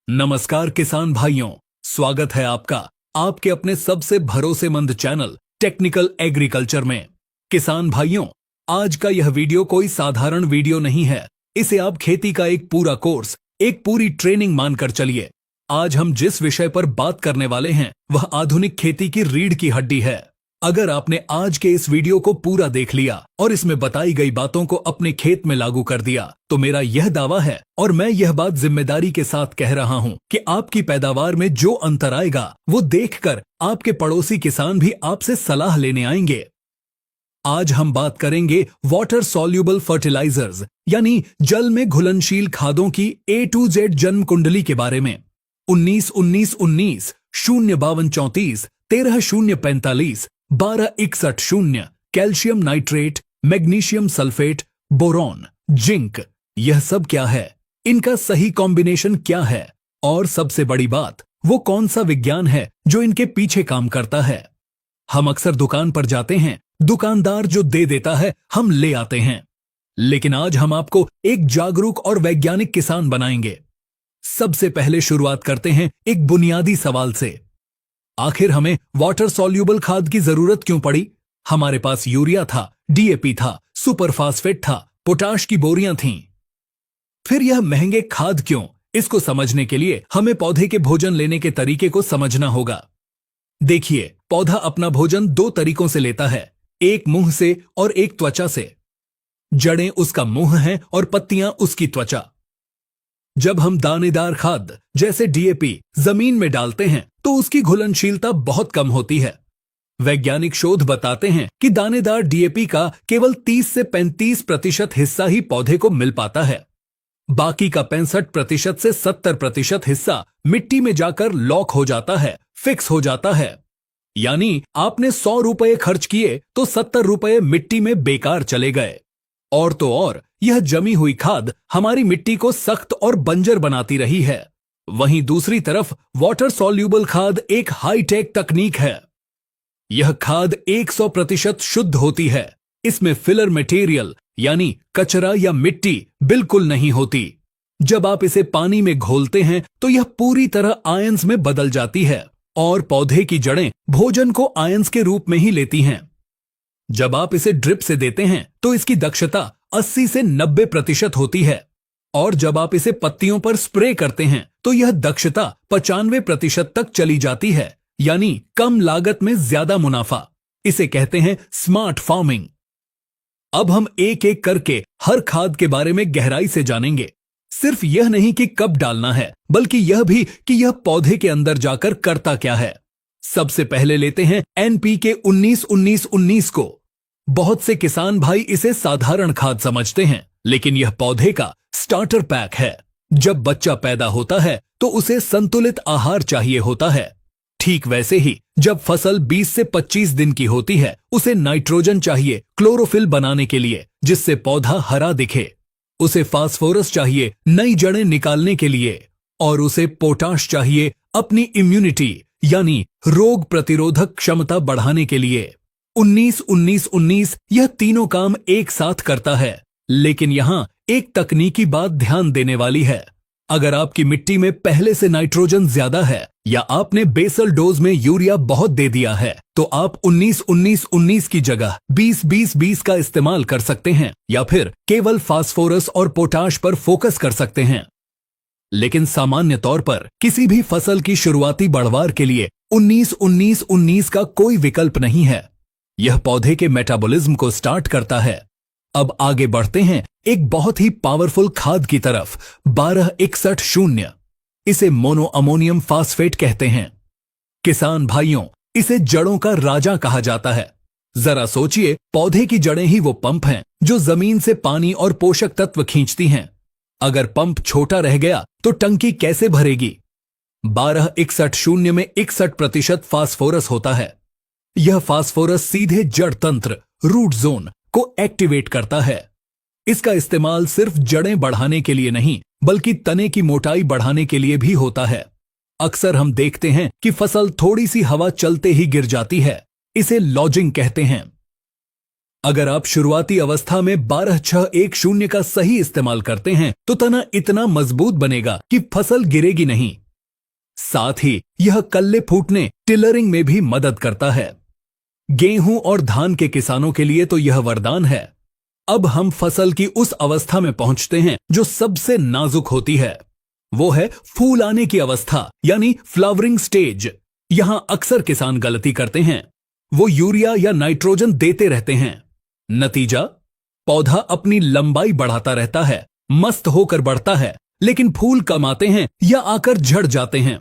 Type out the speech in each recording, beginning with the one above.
नमस्कार किसान भाइयों, स्वागत है आपका आपके अपने सबसे भरोसेमंद चैनल टेक्निकल एग्रीकल्चर में। किसान भाइयों, आज का यह वीडियो कोई साधारण वीडियो नहीं है। इसे आप खेती का एक पूरा कोर्स, एक पूरी ट्रेनिंग मानकर चलिए। आज हम जिस विषय पर बात करने वाले हैं वह आधुनिक खेती की रीढ़ की हड्डी है। अगर आपने आज के इस वीडियो को पूरा देख लिया और इसमें बताई गई बातों को अपने खेत में लागू कर दिया तो मेरा यह दावा है और मैं यह बात जिम्मेदारी के साथ कह रहा हूं कि आपकी पैदावार में जो अंतर आएगा वो देखकर आपके पड़ोसी किसान भी आपसे सलाह लेने आएंगे। आज हम बात करेंगे वाटर सॉल्युबल फर्टिलाइजर्स यानी जल में घुलनशील खादों की A to Z जन्म कुंडली के बारे में। 19-19-19, 0-52-34, 13-0-45, 12-61-0, calcium nitrate, magnesium sulphate, boron, zinc, यह सब क्या है, इनका सही कॉम्बिनेशन क्या है और सबसे बड़ी बात वो कौन सा विज्ञान है जो इनके पीछे काम करता है। हम अक्सर दुकान पर जाते हैं, दुकानदार जो दे देता है हम ले आते हैं, लेकिन आज हम आपको एक जागरूक और वैज्ञानिक किसान बनाएंगे। सबसे पहले शुरुआत करते हैं एक बुनियादी सवाल से। आखिर हमें वाटर सॉल्युबल खाद की जरूरत क्यों पड़ी? हमारे पास यूरिया था, DAP था, सुपर फास्फेट था, पोटाश की बोरियां थीं। फिर यह महंगे खाद क्यों? इसको समझने के लिए हमें पौधे के भोजन लेने के तरीके को समझना होगा। देखिए, पौधा अपना भोजन दो तरीकों से लेता है, एक मुंह से और एक त्वचा से। जड़ें उसका मुंह हैं और पत्तियां उसकी त्वचा। जब हम दानेदार खाद जैसे DAP जमीन में डालते हैं तो उसकी घुलनशीलता बहुत कम होती है। वैज्ञानिक शोध बताते हैं कि दानेदार DAP का केवल 30 से 35% हिस्सा ही पौधे को मिल पाता है। बाकी का 65% से 70% हिस्सा मिट्टी में जाकर लॉक हो जाता है, फिक्स हो जाता है। यानी आपने 100 रुपए खर्च किए तो 70 रुपए मिट्टी में बेकार चले गए। और तो और यह जमी हुई खाद हमारी मिट्टी को सख्त और बंजर बनाती रही है। वहीं दूसरी तरफ वाटर सॉल्युबल खाद एक हाईटेक तकनीक है। यह खाद 100% शुद्ध होती है। इसमें फिलर मटेरियल यानी कचरा या मिट्टी बिल्कुल नहीं होती। जब आप इसे पानी में घोलते हैं तो यह पूरी तरह आयंस में बदल जाती है और पौधे की जड़ें भोजन को आयंस के रूप में ही लेती हैं। जब आप इसे ड्रिप से देते हैं तो इसकी दक्षता 80 से 90% होती है और जब आप इसे पत्तियों पर स्प्रे करते हैं तो यह दक्षता 95% तक चली जाती है, यानी कम लागत में ज्यादा मुनाफा। इसे कहते हैं स्मार्ट फार्मिंग। अब हम एक एक करके हर खाद के बारे में गहराई से जानेंगे। सिर्फ यह नहीं कि कब डालना है, बल्कि यह भी कि यह पौधे के अंदर जाकर करता क्या है। सबसे पहले लेते हैं NPK 19-19-19 को। बहुत से किसान भाई इसे साधारण खाद समझते हैं, लेकिन यह पौधे का स्टार्टर पैक है। जब बच्चा पैदा होता है तो उसे संतुलित आहार चाहिए होता है। ठीक वैसे ही जब फसल 20 से 25 दिन की होती है उसे नाइट्रोजन चाहिए क्लोरोफिल बनाने के लिए, जिससे पौधा हरा दिखे। उसे फास्फोरस चाहिए नई जड़ें निकालने के लिए और उसे पोटाश चाहिए अपनी इम्यूनिटी यानी रोग प्रतिरोधक क्षमता बढ़ाने के लिए। 19-19-19 यह तीनों काम एक साथ करता है। लेकिन यहाँ एक तकनीकी बात ध्यान देने वाली है। अगर आपकी मिट्टी में पहले से नाइट्रोजन ज्यादा है या आपने बेसल डोज में यूरिया बहुत दे दिया है तो आप 19-19-19 की जगह 20-20-20 का इस्तेमाल कर सकते हैं या फिर केवल फास्फोरस और पोटाश पर फोकस कर सकते हैं। लेकिन सामान्य तौर पर किसी भी फसल की शुरुआती बढ़वार के लिए 19-19-19 का कोई विकल्प नहीं है। यह पौधे के मेटाबॉलिज्म को स्टार्ट करता है। अब आगे बढ़ते हैं एक बहुत ही पावरफुल खाद की तरफ, 12-61-0। इसे मोनो अमोनियम फास्फेट कहते हैं। किसान भाइयों, इसे जड़ों का राजा कहा जाता है। जरा सोचिए, पौधे की जड़ें ही वो पंप हैं जो जमीन से पानी और पोषक तत्व खींचती हैं। अगर पंप छोटा रह गया तो टंकी कैसे भरेगी? 12-61-0 में 61% फास्फोरस होता है। यह फास्फोरस सीधे जड़ तंत्र रूट जोन को एक्टिवेट करता है। इसका इस्तेमाल सिर्फ जड़ें बढ़ाने के लिए नहीं बल्कि तने की मोटाई बढ़ाने के लिए भी होता है। अक्सर हम देखते हैं कि फसल थोड़ी सी हवा चलते ही गिर जाती है। इसे लॉजिंग कहते हैं। अगर आप शुरुआती अवस्था में 12-6-1-0 का सही इस्तेमाल करते हैं तो तना इतना मजबूत बनेगा कि फसल गिरेगी नहीं। साथ ही यह कल्ले फूटने टिलरिंग में भी मदद करता है। गेहूं और धान के किसानों के लिए तो यह वरदान है। अब हम फसल की उस अवस्था में पहुंचते हैं जो सबसे नाजुक होती है। वो है फूल आने की अवस्था यानी फ्लावरिंग स्टेज। यहां अक्सर किसान गलती करते हैं, वो यूरिया या नाइट्रोजन देते रहते हैं। नतीजा, पौधा अपनी लंबाई बढ़ाता रहता है, मस्त होकर बढ़ता है, लेकिन फूल कम आते हैं या आकर झड़ जाते हैं।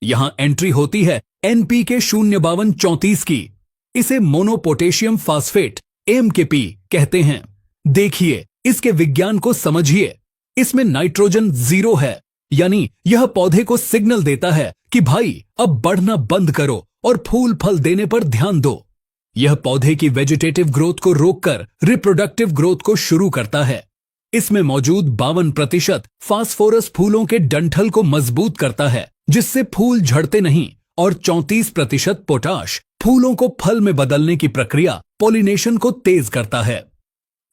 यहां एंट्री होती है NPK 05234 की। इसे मोनोपोटेशियम फास्फेट MKP कहते हैं। देखिए, इसके विज्ञान को समझिए। इसमें नाइट्रोजन 0 है, यानी यह पौधे को सिग्नल देता है कि भाई अब बढ़ना बंद करो और फूल फल देने पर ध्यान दो। यह पौधे की वेजिटेटिव ग्रोथ को रोककर रिप्रोडक्टिव ग्रोथ को शुरू करता है। इसमें मौजूद 52% फास्फोरस फूलों के डंठल को मजबूत करता है, जिससे फूल झड़ते नहीं, और 34% पोटाश फूलों को फल में बदलने की प्रक्रिया पॉलिनेशन को तेज करता है।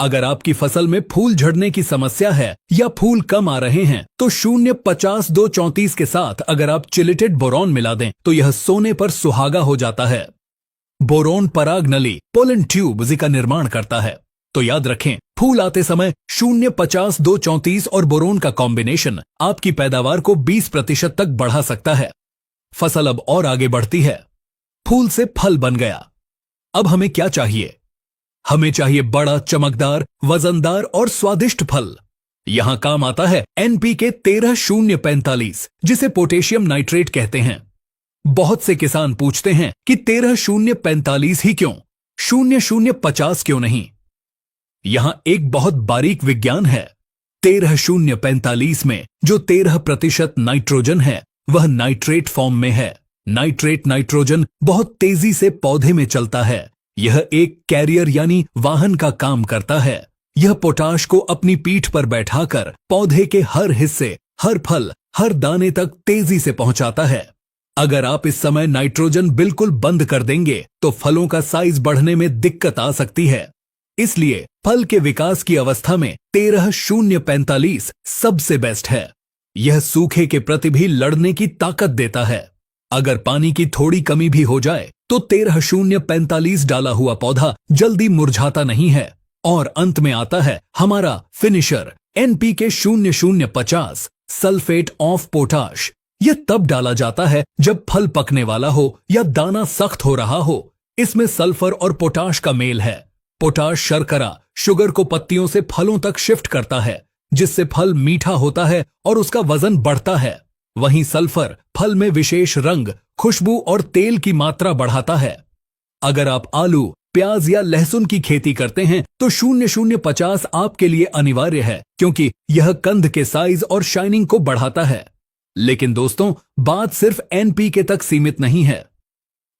अगर आपकी फसल में फूल झड़ने की समस्या है या फूल कम आ रहे हैं तो 0-50-2-34 के साथ अगर आप चिलिटेड बोरॉन मिला दें तो यह सोने पर सुहागा हो जाता है। बोरॉन पराग नली पोलन ट्यूब्स का निर्माण करता है, तो याद रखें, फूल आते समय 0-50-2-34 और बोरॉन का कॉम्बिनेशन आपकी पैदावार को 20% तक बढ़ा सकता है। फसल अब और आगे बढ़ती है। फूल से फल बन गया। अब हमें क्या चाहिए? हमें चाहिए बड़ा, चमकदार, वजनदार और स्वादिष्ट फल। यहां काम आता है NPK 13045, जिसे पोटेशियम नाइट्रेट कहते हैं। बहुत से किसान पूछते हैं कि 13045 ही क्यों, 0050 क्यों नहीं? यहां एक बहुत बारीक विज्ञान है। 13045 में जो 13% नाइट्रोजन है वह नाइट्रेट फॉर्म में है। नाइट्रेट नाइट्रोजन बहुत तेजी से पौधे में चलता है। यह एक कैरियर यानी वाहन का काम करता है। यह पोटाश को अपनी पीठ पर बैठाकर पौधे के हर हिस्से, हर फल, हर दाने तक तेजी से पहुंचाता है। अगर आप इस समय नाइट्रोजन बिल्कुल बंद कर देंगे तो फलों का साइज बढ़ने में दिक्कत आ सकती है। इसलिए फल के विकास की अवस्था में 13045 सबसे बेस्ट है। यह सूखे के प्रति भी लड़ने की ताकत देता है। अगर पानी की थोड़ी कमी भी हो जाए तो 13045 डाला हुआ पौधा जल्दी मुरझाता नहीं है। और अंत में आता है हमारा finisher NPK 0050 sulphate of potash. यह तब डाला जाता है जब फल पकने वाला हो या दाना सख्त हो रहा हो। इसमें सल्फर और पोटाश का मेल है। पोटाश शर्करा शुगर को पत्तियों से फलों तक शिफ्ट करता है, जिससे फल मीठा होता है और उसका वजन बढ़ता है। वहीं सल्फर फल में विशेष रंग, खुशबू और तेल की मात्रा बढ़ाता है। अगर आप आलू, प्याज या लहसुन की खेती करते हैं तो 0050 आपके लिए अनिवार्य है, क्योंकि यह कंद के साइज और शाइनिंग को बढ़ाता है। लेकिन दोस्तों, बात सिर्फ NPK तक सीमित नहीं है।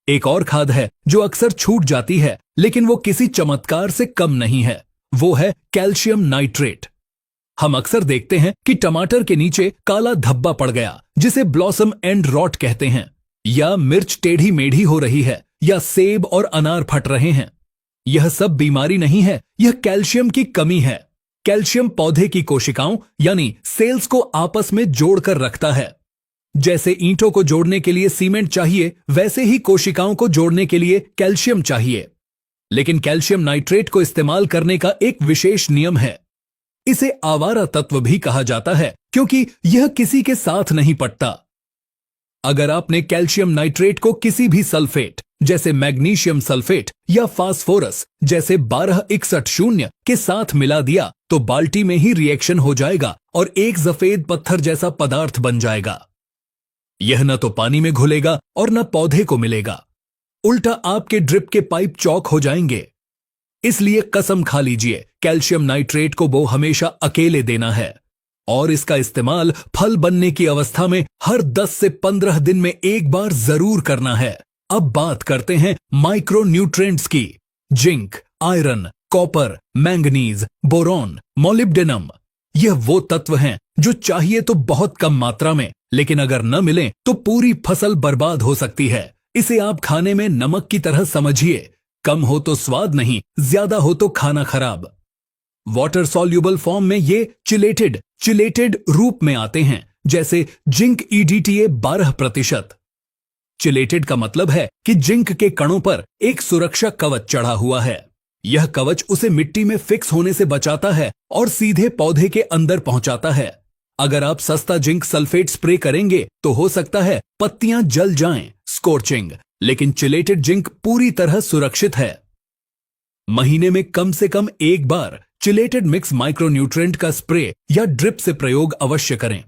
एक और खाद है जो अक्सर छूट जाती है, लेकिन वो किसी चमत्कार से कम नहीं है। वो है कैल्शियम नाइट्रेट। हम अक्सर देखते हैं कि टमाटर के नीचे काला धब्बा पड़ गया, जिसे ब्लॉसम एंड रॉट कहते हैं, या मिर्च टेढ़ी मेढ़ी हो रही है, या सेब और अनार फट रहे हैं। यह सब बीमारी नहीं है, यह कैल्शियम की कमी है। कैल्शियम पौधे की कोशिकाओं यानी सेल्स को आपस में जोड़कर रखता है। जैसे ईंटों को जोड़ने के लिए सीमेंट चाहिए, वैसे ही कोशिकाओं को जोड़ने के लिए कैल्शियम चाहिए। लेकिन कैल्शियम नाइट्रेट को इस्तेमाल करने का एक विशेष नियम है। इसे आवारा तत्व भी कहा जाता है, क्योंकि यह किसी के साथ नहीं पटता। अगर आपने कैल्शियम नाइट्रेट को किसी भी सल्फेट जैसे मैग्नीशियम सल्फेट या फास्फोरस जैसे 1261 के साथ मिला दिया तो बाल्टी में ही रिएक्शन हो जाएगा और एक सफेद पत्थर जैसा पदार्थ बन जाएगा। यह न तो पानी में घुलेगा और न पौधे को मिलेगा। उल्टा आपके ड्रिप के पाइप चौक हो जाएंगे। इसलिए कसम खा लीजिए, कैल्शियम नाइट्रेट को वो हमेशा अकेले देना है, और इसका इस्तेमाल फल बनने की अवस्था में हर 10 से 15 दिन में एक बार जरूर करना है। अब बात करते हैं माइक्रो न्यूट्रिएंट्स की। Zinc, iron, copper, manganese, boron, molybdenum, यह वो तत्व हैं जो चाहिए तो बहुत कम मात्रा में, लेकिन अगर न मिले तो पूरी फसल बर्बाद हो सकती है। इसे आप खाने में नमक की तरह समझिए। कम हो तो स्वाद नहीं, ज्यादा हो तो खाना खराब। वाटर सॉल्यूबल फॉर्म में ये चिलेटेड रूप में आते हैं, जैसे जिंक EDTA 12%। चिलेटेड का मतलब है कि जिंक के कणों पर एक सुरक्षा कवच चढ़ा हुआ है। यह कवच उसे मिट्टी में फिक्स होने से बचाता है और सीधे पौधे के अंदर पहुंचाता है। अगर आप सस्ता जिंक सल्फेट स्प्रे करेंगे तो हो सकता है पत्तियां जल जाएं, स्कॉर्चिंग, लेकिन चिलेटेड जिंक पूरी तरह सुरक्षित है। महीने में कम से कम एक बार चिलेटेड मिक्स माइक्रोन्यूट्रिएंट का स्प्रे या ड्रिप से प्रयोग अवश्य करें।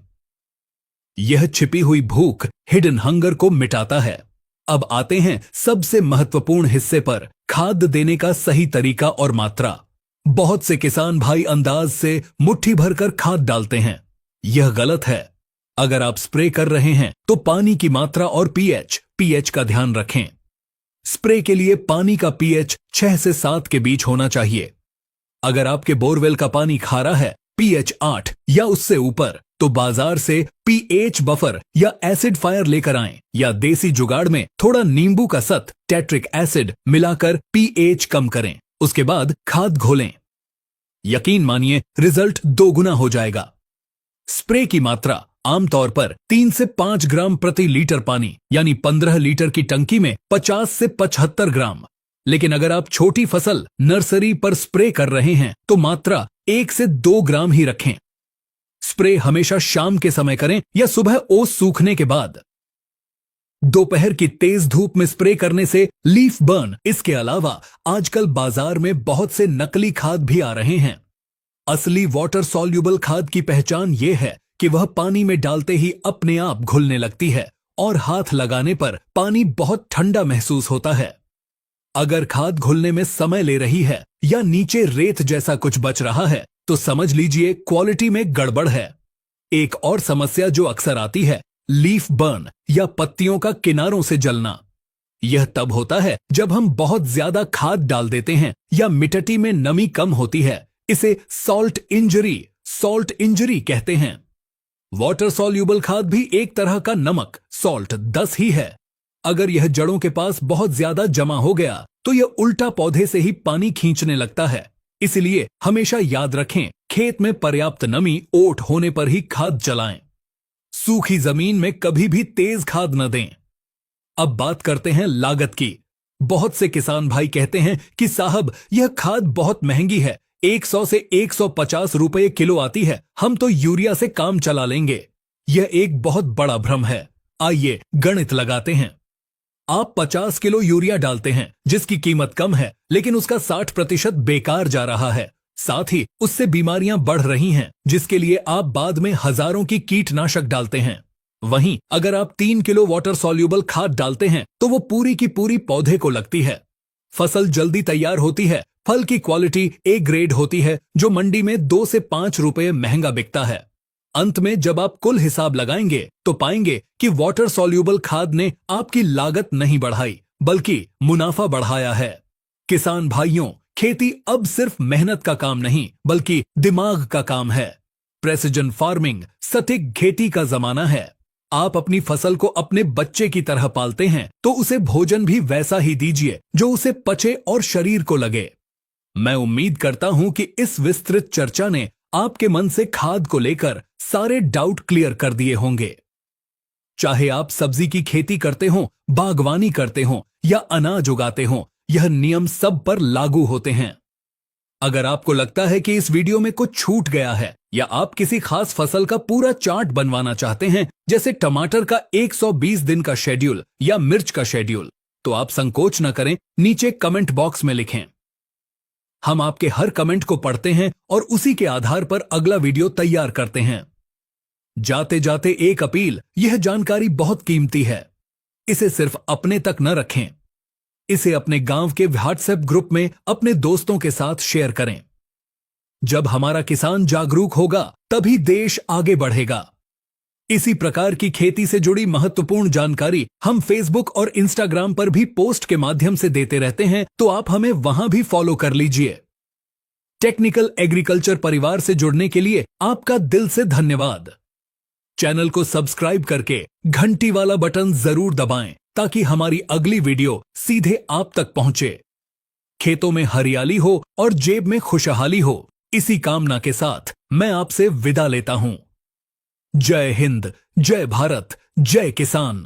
यह छिपी हुई भूख, हिडन हंगर को मिटाता है। अब आते हैं सबसे महत्वपूर्ण हिस्से पर, खाद देने का सही तरीका और मात्रा। बहुत से किसान भाई अंदाज से मुट्ठी भरकर खाद डालते हैं। यह गलत है। अगर आप स्प्रे कर रहे हैं तो पानी की मात्रा और पीएच का ध्यान रखें। स्प्रे के लिए पानी का पीएच 6 से 7 के बीच होना चाहिए। अगर आपके बोरवेल का पानी खारा है, पीएच 8 या उससे ऊपर, तो बाजार से पीएच बफर या एसिड फायर लेकर आएं, या देसी जुगाड़ में थोड़ा नींबू का सत, टेट्रिक एसिड मिलाकर पीएच कम करें। उसके बाद खाद घोलें। यकीन मानिए, रिजल्ट 2 गुना हो जाएगा। स्प्रे की मात्रा आमतौर पर 3 से 5 ग्राम प्रति लीटर पानी, यानी 15 लीटर की टंकी में 50 से 75 ग्राम। लेकिन अगर आप छोटी फसल नर्सरी पर स्प्रे कर रहे हैं तो मात्रा 1 से 2 ग्राम ही रखें। स्प्रे हमेशा शाम के समय करें या सुबह ओस सूखने के बाद। दोपहर की तेज धूप में स्प्रे करने से लीफ बर्न। इसके अलावा आजकल बाजार में बहुत से नकली खाद भी आ रहे हैं। असली वाटर सॉल्यूबल खाद की पहचान यह है कि वह पानी में डालते ही अपने आप घुलने लगती है और हाथ लगाने पर पानी बहुत ठंडा महसूस होता है। अगर खाद घुलने में समय ले रही है या नीचे रेत जैसा कुछ बच रहा है तो समझ लीजिए क्वालिटी में गड़बड़ है। एक और समस्या जो अक्सर आती है, लीफ बर्न या पत्तियों का किनारों से जलना। यह तब होता है जब हम बहुत ज्यादा खाद डाल देते हैं या मिट्टी में नमी कम होती है। इसे सॉल्ट इंजरी कहते हैं। वाटर सॉल्यूबल खाद भी एक तरह का नमक, सॉल्ट 10 ही है। अगर यह जड़ों के पास बहुत ज्यादा जमा हो गया तो यह उल्टा पौधे से ही पानी खींचने लगता है। इसलिए हमेशा याद रखें, खेत में पर्याप्त नमी, ओट होने पर ही खाद चलाएं। सूखी जमीन में कभी भी तेज खाद न दें। अब बात करते हैं लागत की। बहुत से किसान भाई कहते हैं कि साहब, यह खाद बहुत महंगी है, 100 से 150 रुपए किलो आती है, हम तो यूरिया से काम चला लेंगे। यह एक बहुत बड़ा भ्रम है। आइए गणित लगाते हैं। आप 50 किलो यूरिया डालते हैं जिसकी कीमत कम है, लेकिन उसका 60% बेकार जा रहा है। साथ ही उससे बीमारियां बढ़ रही हैं, जिसके लिए आप बाद में हजारों की कीटनाशक डालते हैं। वहीं अगर आप 3 किलो वाटर सॉल्यूबल खाद डालते हैं तो वो पूरी की पूरी पौधे को लगती है। फसल जल्दी तैयार होती है, फल की क्वालिटी ए ग्रेड होती है, जो मंडी में 2 से 5 रुपए महंगा बिकता है। अंत में जब आप कुल हिसाब लगाएंगे तो पाएंगे कि वाटर सॉल्यूबल खाद ने आपकी लागत नहीं बढ़ाई, बल्कि मुनाफा बढ़ाया है। किसान भाइयों, खेती अब सिर्फ मेहनत का काम नहीं, बल्कि दिमाग का काम है। प्रेसिजन फार्मिंग, सटीक खेती का जमाना है। आप अपनी फसल को अपने बच्चे की तरह पालते हैं तो उसे भोजन भी वैसा ही दीजिए जो उसे पचे और शरीर को लगे। मैं उम्मीद करता हूं कि इस विस्तृत चर्चा ने आपके मन से खाद को लेकर सारे डाउट क्लियर कर दिए होंगे। चाहे आप सब्जी की खेती करते हो, बागवानी करते हो या अनाज उगाते हो, यह नियम सब पर लागू होते हैं। अगर आपको लगता है कि इस वीडियो में कुछ छूट गया है या आप किसी खास फसल का पूरा चार्ट बनवाना चाहते हैं, जैसे टमाटर का 120 दिन का शेड्यूल या मिर्च का शेड्यूल, तो आप संकोच न करें, नीचे कमेंट बॉक्स में लिखें। हम आपके हर कमेंट को पढ़ते हैं और उसी के आधार पर अगला वीडियो तैयार करते हैं। जाते जाते एक अपील, यह जानकारी बहुत कीमती है। इसे सिर्फ अपने तक न रखें, इसे अपने गांव के व्हाट्सएप ग्रुप में अपने दोस्तों के साथ शेयर करें। जब हमारा किसान जागरूक होगा तभी देश आगे बढ़ेगा। इसी प्रकार की खेती से जुड़ी महत्वपूर्ण जानकारी हम फेसबुक और इंस्टाग्राम पर भी पोस्ट के माध्यम से देते रहते हैं, तो आप हमें वहां भी फॉलो कर लीजिए। टेक्निकल एग्रीकल्चर परिवार से जुड़ने के लिए आपका दिल से धन्यवाद। चैनल को सब्सक्राइब करके घंटी वाला बटन जरूर दबाएं ताकि हमारी अगली वीडियो सीधे आप तक पहुंचे। खेतों में हरियाली हो और जेब में खुशहाली हो, इसी कामना के साथ मैं आपसे विदा लेता हूं। जय हिंद, जय भारत, जय किसान।